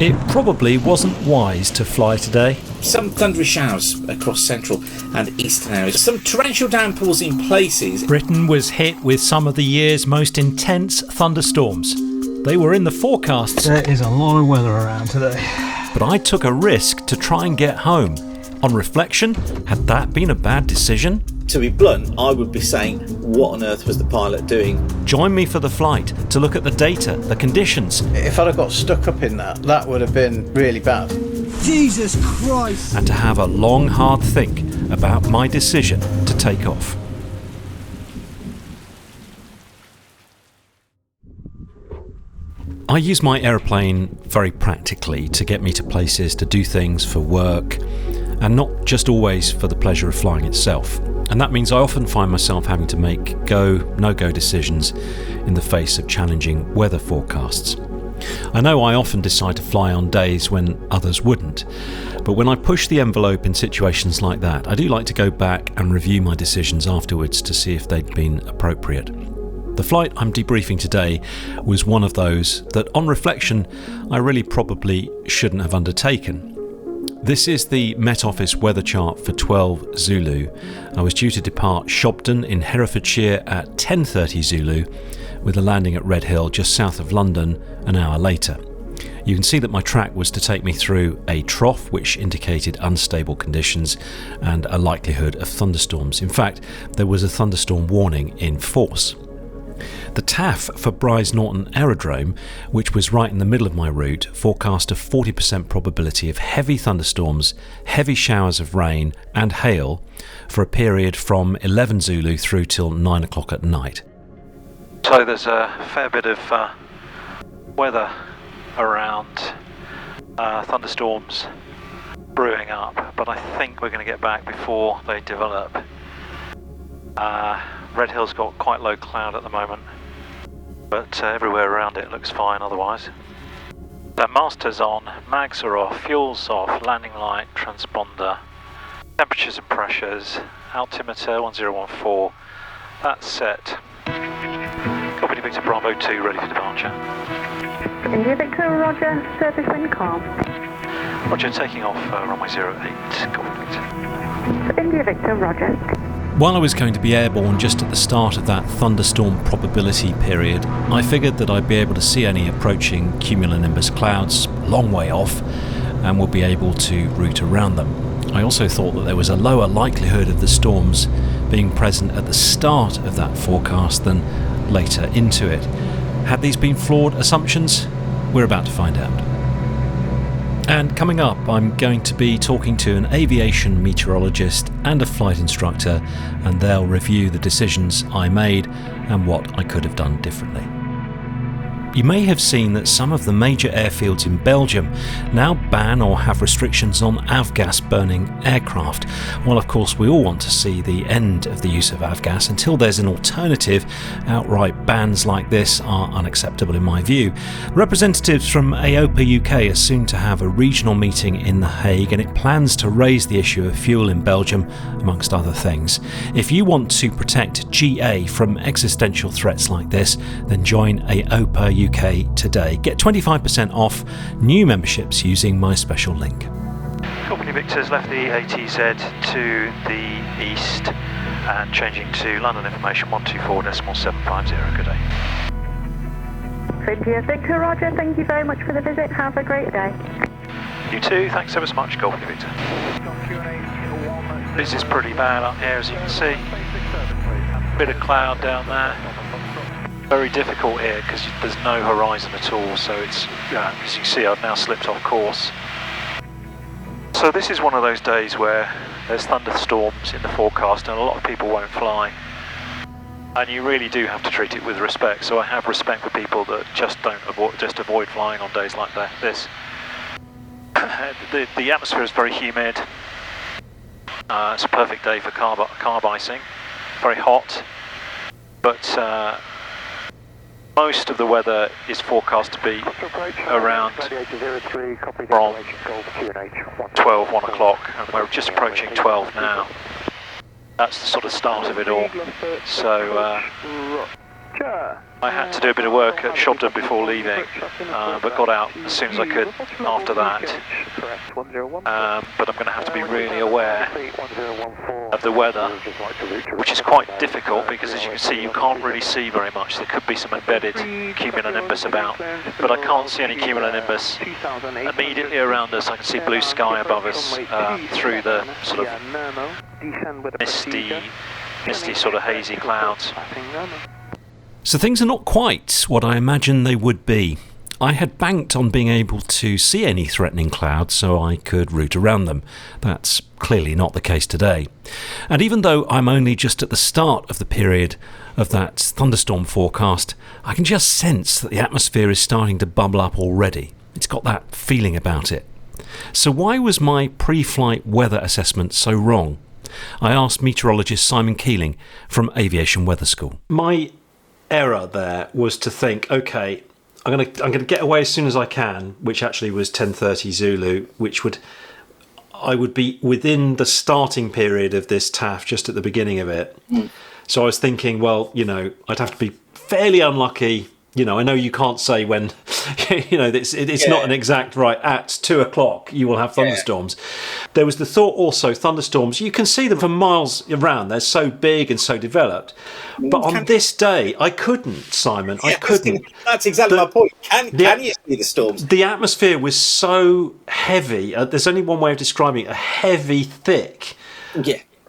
It probably wasn't wise to fly today. Some thundery showers across central and eastern areas. Some torrential downpours in places. Britain was hit with some of the year's most intense thunderstorms. They were in the forecasts. There is a lot of weather around today. But I took a risk to try and get home. On reflection, had that been a bad decision? To be blunt, I would be saying, what on earth was the pilot doing? Join me for the flight to look at the data, the conditions. If I'd have got stuck up in that would have been really bad. Jesus Christ! And to have a long, hard think about my decision to take off. I use my aeroplane very practically to get me to places, to do things for work, and not just always for the pleasure of flying itself. And that means I often find myself having to make go, no-go decisions in the face of challenging weather forecasts. I know I often decide to fly on days when others wouldn't, but when I push the envelope in situations like that, I do like to go back and review my decisions afterwards to see if they'd been appropriate. The flight I'm debriefing today was one of those that, on reflection, I really probably shouldn't have undertaken. This is the Met Office weather chart for 12 Zulu. I was due to depart Shobdon in Herefordshire at 10:30 Zulu, with a landing at Redhill just south of London an hour later. You can see that my track was to take me through a trough which indicated unstable conditions and a likelihood of thunderstorms. In fact, there was a thunderstorm warning in force. The TAF for Brize Norton Aerodrome, which was right in the middle of my route, forecast a 40% probability of heavy thunderstorms, heavy showers of rain and hail for a period from 11 Zulu through till 9 o'clock at night. So there's a fair bit of weather around, thunderstorms brewing up, but I think we're going to get back before they develop. Redhill's got quite low cloud at the moment, but everywhere around it looks fine otherwise. The master's on, mags are off, fuel's off, landing light, transponder, temperatures and pressures, altimeter 1014, that's set. Copy Victor Bravo 2, ready for departure. India Victor, roger, surface wind calm. Roger, taking off runway 08, copy Victor. India Victor, roger. While I was going to be airborne just at the start of that thunderstorm probability period, I figured that I'd be able to see any approaching cumulonimbus clouds a long way off and would be able to route around them. I also thought that there was a lower likelihood of the storms being present at the start of that forecast than later into it. Had these been flawed assumptions? We're about to find out. And coming up, I'm going to be talking to an aviation meteorologist and a flight instructor, and they'll review the decisions I made and what I could have done differently. You may have seen that some of the major airfields in Belgium now ban or have restrictions on avgas burning aircraft. Well, of course, we all want to see the end of the use of avgas. Until there's an alternative, outright bans like this are unacceptable in my view. Representatives from AOPA UK are soon to have a regional meeting in The Hague, and it plans to raise the issue of fuel in Belgium, amongst other things. If you want to protect GA from existential threats like this, then join AOPA UK today. Get 25% off new memberships using my special link. Company Victor's left the ATZ to the east and changing to London information 124.750. Good day. India Victor, roger. Thank you very much for the visit. Have a great day. You too. Thanks ever so much, Company Victor. This is pretty bad up here, as you can see. Bit of cloud down there. Very difficult here because there's no horizon at all, so it's, as you see, I've now slipped off course. So this is one of those days where there's thunderstorms in the forecast and a lot of people won't fly, and you really do have to treat it with respect. So I have respect for people that just avoid flying on days like this. The atmosphere is very humid. It's a perfect day for carb icing. Very hot, but most of the weather is forecast to be around from 12, 1 o'clock, and we're just approaching 12 now. That's the sort of start of it all. So I had to do a bit of work at Shobdon before leaving, but got out as soon as I could after that. But I'm going to have to be really aware of the weather, which is quite difficult because, as you can see, you can't really see very much. There could be some embedded cumulonimbus about, but I can't see any cumulonimbus immediately around us. I can see blue sky above us through the sort of misty sort of hazy clouds. So things are not quite what I imagined they would be. I had banked on being able to see any threatening clouds so I could route around them. That's clearly not the case today. And even though I'm only just at the start of the period of that thunderstorm forecast, I can just sense that the atmosphere is starting to bubble up already. It's got that feeling about it. So why was my pre-flight weather assessment so wrong? I asked meteorologist Simon Keeling from Aviation Weather School. My error there was to think, okay, I'm going to get away as soon as I can, which actually was 10:30 Zulu, I would be within the starting period of this TAF, just at the beginning of it. So I was thinking, well, I'd have to be fairly unlucky. I know you can't say when, it's not an exact right. At 2 o'clock, you will have thunderstorms. There was the thought also, thunderstorms, you can see them for miles around. They're so big and so developed. But on this day, I couldn't, Simon. I couldn't. That's exactly my point. Can you see the storms? The atmosphere was so heavy. There's only one way of describing it. A heavy, thick,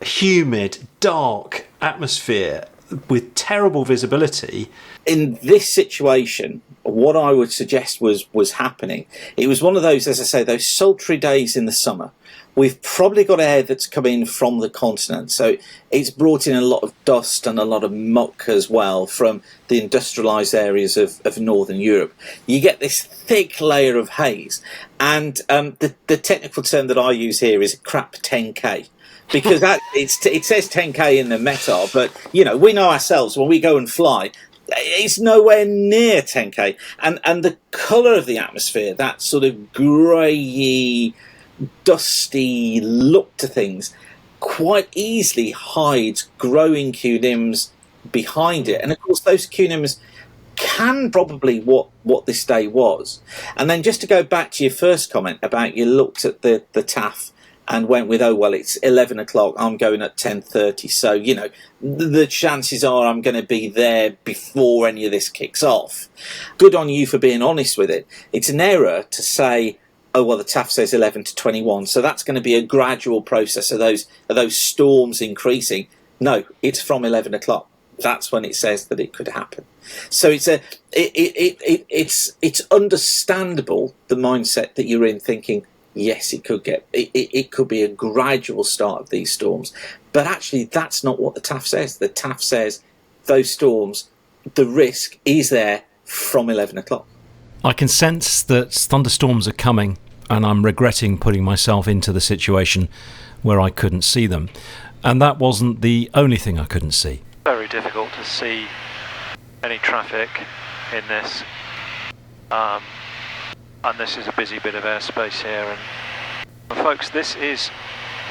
humid, dark atmosphere with terrible visibility. In this situation, what I would suggest was happening. It was one of those, as I say, those sultry days in the summer. We've probably got air that's come in from the continent, so it's brought in a lot of dust and a lot of muck as well from the industrialised areas of Northern Europe. You get this thick layer of haze, and the technical term that I use here is crap 10K. Because it says 10K in the METAR, but we know ourselves when we go and fly, it's nowhere near 10K. And the colour of the atmosphere, that sort of greyy, dusty look to things, quite easily hides growing cunims behind it. And of course, those cunims can probably what this day was. And then just to go back to your first comment about you looked at the TAF and went with, oh, well, it's 11 o'clock, I'm going at 10:30. So, the chances are I'm going to be there before any of this kicks off. Good on you for being honest with it. It's an error to say, oh, well, the TAF says 11 to 21. So that's going to be a gradual process of those storms increasing. No, it's from 11 o'clock. That's when it says that it could happen. So it's understandable, the mindset that you're in, thinking, yes, it could be a gradual start of these storms. But actually, that's not what the TAF says. The TAF says those storms, the risk is there from 11 o'clock. I can sense that thunderstorms are coming, and I'm regretting putting myself into the situation where I couldn't see them. And that wasn't the only thing I couldn't see. Very difficult to see any traffic in this. And this is a busy bit of airspace here. And folks, this is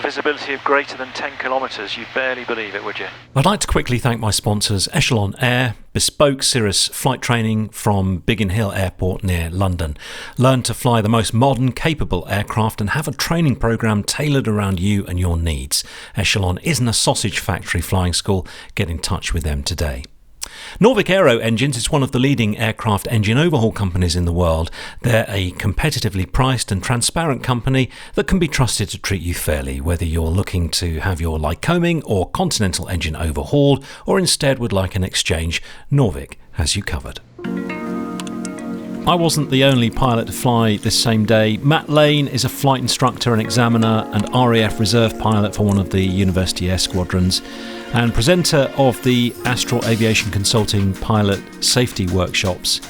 visibility of greater than 10 kilometres. You'd barely believe it, would you? I'd like to quickly thank my sponsors, Echelon Air, bespoke Cirrus flight training from Biggin Hill Airport near London. Learn to fly the most modern, capable aircraft and have a training programme tailored around you and your needs. Echelon isn't a sausage factory flying school. Get in touch with them today. Norvik Aero Engines is one of the leading aircraft engine overhaul companies in the world. They're a competitively priced and transparent company that can be trusted to treat you fairly, whether you're looking to have your Lycoming or Continental engine overhauled or instead would like an exchange. Norvik has you covered. I wasn't the only pilot to fly this same day. Matt Lane is a flight instructor and examiner and RAF reserve pilot for one of the University Air Squadrons and presenter of the Astral Aviation Consulting Pilot Safety Workshops.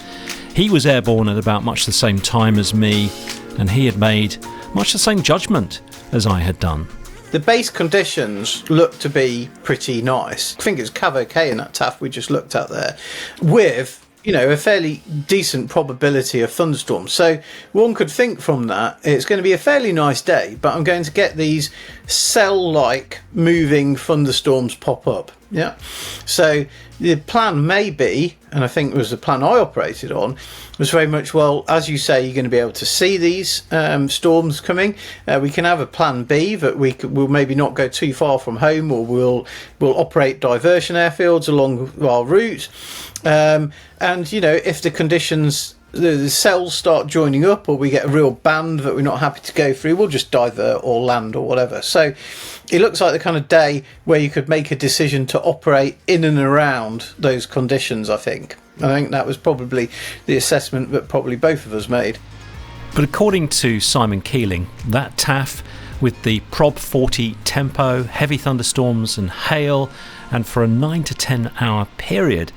He was airborne at about much the same time as me, and he had made much the same judgement as I had done. The base conditions look to be pretty nice. I think it's Cav OK in that TAF we just looked at there, with a fairly decent probability of thunderstorms. So one could think from that it's going to be a fairly nice day, but I'm going to get these cell-like moving thunderstorms pop up. Yeah. So the plan may be, and I think it was the plan I operated on, was very much, well, as you say, you're going to be able to see these storms coming. We can have a plan B that we'll maybe not go too far from home, or we'll operate diversion airfields along our route. And, if the conditions, the cells start joining up, or we get a real band that we're not happy to go through, we'll just divert or land or whatever. So it looks like the kind of day where you could make a decision to operate in and around those conditions, I think. I think that was probably the assessment that probably both of us made. But according to Simon Keeling, that TAF with the Prob 40 tempo, heavy thunderstorms and hail, and for a 9 to 10 hour period,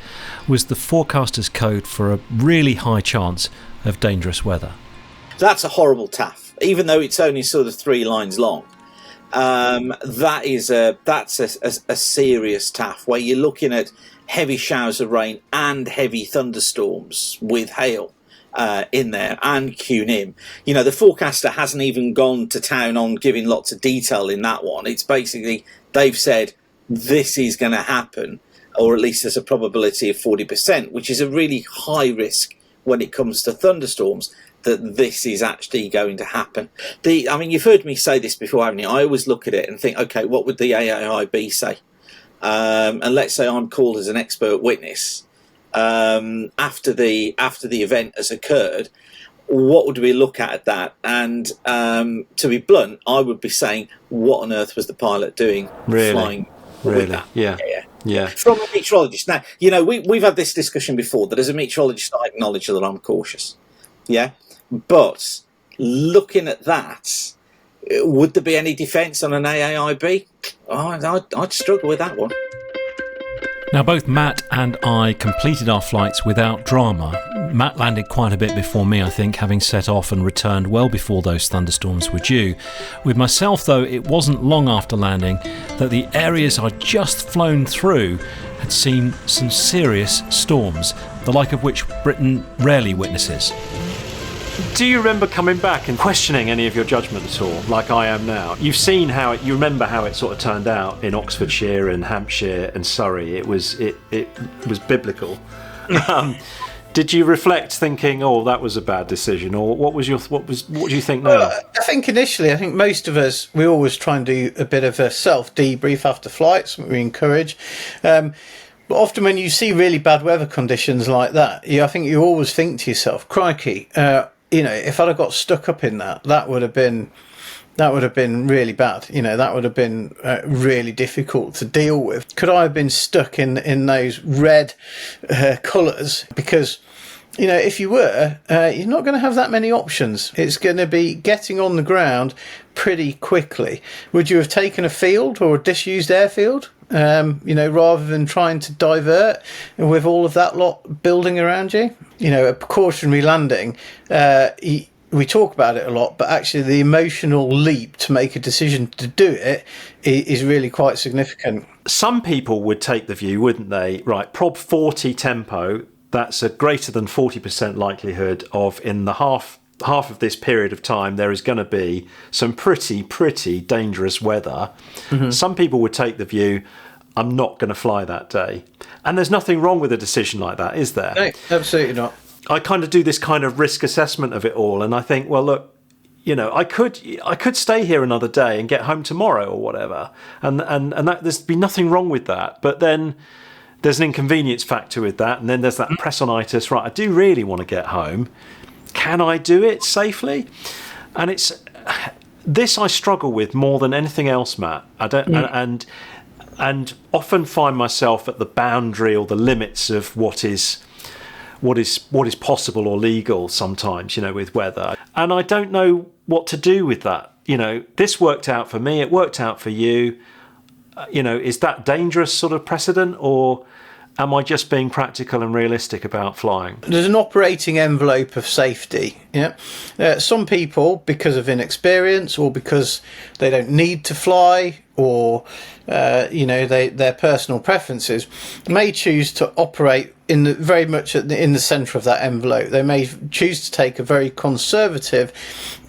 was the forecaster's code for a really high chance of dangerous weather. That's a horrible TAF, even though it's only sort of 3 lines long. That's a serious TAF where you're looking at heavy showers of rain and heavy thunderstorms with hail in there and QNIM. The forecaster hasn't even gone to town on giving lots of detail in that one. It's basically, they've said this is going to happen, or at least there's a probability of 40%, which is a really high risk when it comes to thunderstorms, that this is actually going to happen. You've heard me say this before, haven't you? I always look at it and think, okay, what would the AAIB say? And let's say I'm called as an expert witness after the event has occurred. What would we look at that? And to be blunt, I would be saying, what on earth was the pilot doing flying with that? Yeah. From a meteorologist. Now, we've had this discussion before, that as a meteorologist, I acknowledge that I'm cautious. Yeah. But looking at that, would there be any defence on an AAIB? I'd struggle with that one. Now, both Matt and I completed our flights without drama. Matt landed quite a bit before me, I think, having set off and returned well before those thunderstorms were due. With myself, though, it wasn't long after landing that the areas I'd just flown through had seen some serious storms, the like of which Britain rarely witnesses. Do you remember coming back and questioning any of your judgment at all, like I am now? You've seen you remember how it sort of turned out in Oxfordshire and Hampshire and Surrey. It was biblical. Did you reflect, thinking, "Oh, that was a bad decision," or what do you think now? Well, I think initially, most of us, we always try and do a bit of a self debrief after flights. We encourage. But often when you see really bad weather conditions like that, I think you always think to yourself, "Crikey, if I'd have got stuck up in that would have been really bad. That would have been really difficult to deal with. Could I have been stuck in those red colours? Because, if you were, you're not going to have that many options. It's going to be getting on the ground pretty quickly. Would you have taken a field or a disused airfield? Rather than trying to divert with all of that lot building around you? A precautionary landing, we talk about it a lot, but actually the emotional leap to make a decision to do it is really quite significant. Some people would take the view, wouldn't they? Right, Prob 40 tempo, that's a greater than 40% likelihood of, in the half of this period of time, there is going to be some pretty dangerous weather. Mm-hmm. Some people would take the view, I'm not going to fly that day. And there's nothing wrong with a decision like that, is there? No, absolutely not. I kind of do this kind of risk assessment of it all, and I think, well, look, I could stay here another day and get home tomorrow or whatever, and that, there's be nothing wrong with that. But then there's an inconvenience factor with that, and then there's that pressonitis. Right, I do really want to get home. Can I do it safely? And it's this I struggle with more than anything else, Matt. I don't, and often find myself at the boundary or the limits of what is possible or legal sometimes, with weather. And I don't know what to do with that. This worked out for me, it worked out for you. Is that dangerous sort of precedent, or am I just being practical and realistic about flying? There's an operating envelope of safety. Yeah, some people, because of inexperience or because they don't need to fly, or their personal preferences, may choose to operate very much in the centre of that envelope. They may choose to take a very conservative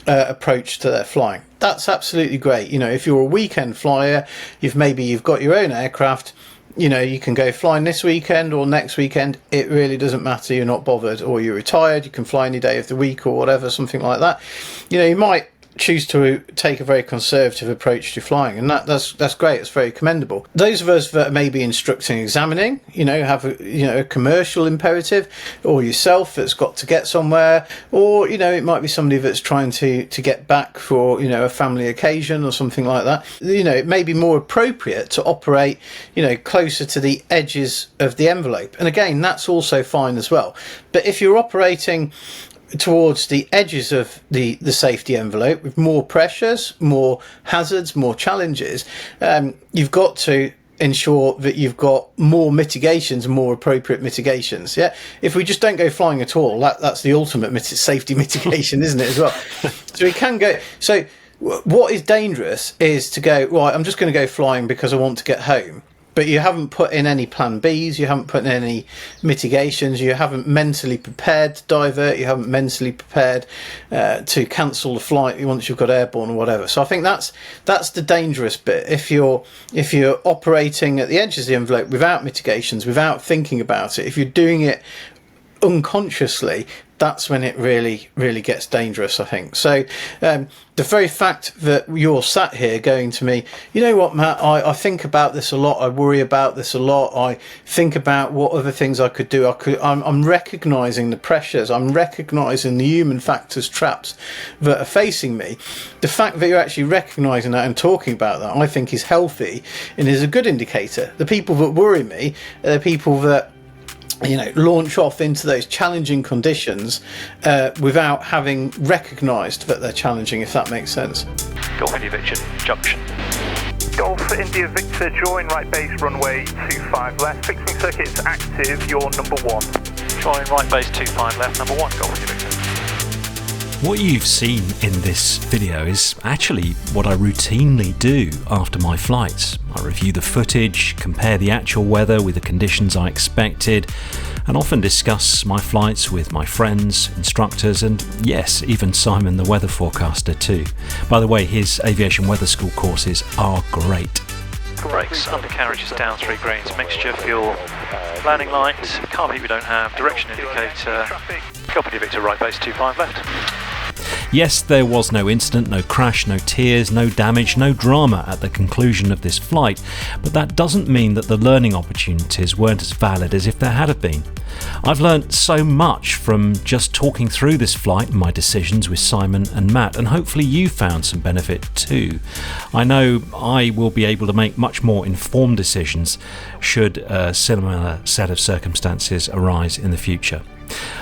approach to their flying. That's absolutely great. If you're a weekend flyer, you've got your own aircraft, you can go flying this weekend or next weekend. It really doesn't matter. You're not bothered, or you're retired. You can fly any day of the week or whatever, something like that. You might choose to take a very conservative approach to flying, and that's great. It's very commendable. Those of us that may be instructing, examining, have a commercial imperative, or yourself that's got to get somewhere, or it might be somebody that's trying to get back for a family occasion or something like that. It may be more appropriate to operate closer to the edges of the envelope, and again, that's also fine as well. But if you're operating towards the edges of the safety envelope with more pressures, more hazards, more challenges, you've got to ensure that you've got more mitigations and more appropriate mitigations. Yeah, if we just don't go flying at all, that's the ultimate safety mitigation, isn't it, as well? So we can go. So what is dangerous is to go, right, I'm just going to go flying because I want to get home. But you haven't put in any plan Bs, you haven't put in any mitigations, you haven't mentally prepared to divert, you haven't mentally prepared to cancel the flight once you've got airborne or whatever. So I think that's the dangerous bit. If you're operating at the edges of the envelope without mitigations, without thinking about it, if you're doing it unconsciously, that's when it really, really gets dangerous, I think. So the very fact that you're sat here going to me, you know what, Matt, I think about this a lot, I worry about this a lot, I think about what other things I could do. I'm recognising the pressures, I'm recognising the human factors, traps that are facing me. The fact that you're actually recognising that and talking about that, I think, is healthy and is a good indicator. The people that worry me are the people that launch off into those challenging conditions without having recognised that they're challenging, if that makes sense. Golf India Victor junction. Golf India Victor, join right base runway 25 left. Fixing circuits active, you're number 1. Join right base 25 left, number 1, Golf India Victor. What you've seen in this video is actually what I routinely do after my flights. I review the footage, compare the actual weather with the conditions I expected, and often discuss my flights with my friends, instructors, and yes, even Simon the weather forecaster too. By the way, his Aviation Weather School courses are great. Brakes, undercarriage is down 3 greens, mixture, fuel, landing light, carb heat we don't have, direction indicator, Golf India Victor right base 25 left. Yes, there was no incident, no crash, no tears, no damage, no drama at the conclusion of this flight, but that doesn't mean that the learning opportunities weren't as valid as if there had been. I've learnt so much from just talking through this flight and my decisions with Simon and Matt, and hopefully you found some benefit too. I know I will be able to make much more informed decisions should a similar set of circumstances arise in the future.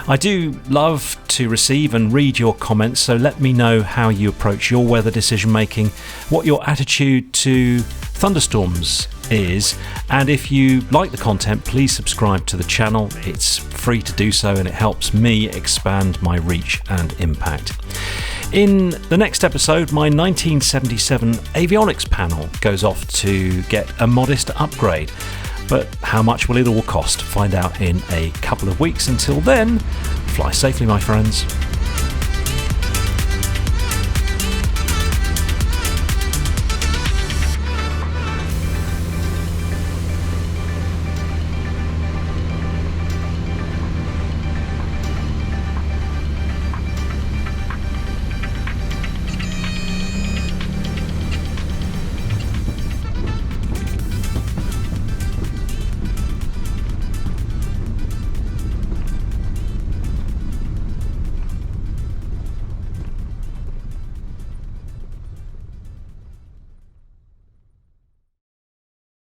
I do love to receive and read your comments, so let me know how you approach your weather decision making, what your attitude to thunderstorms is, and if you like the content, please subscribe to the channel. It's free to do so and it helps me expand my reach and impact. In the next episode, my 1977 avionics panel goes off to get a modest upgrade. But how much will it all cost? Find out in a couple of weeks. Until then, fly safely, my friends.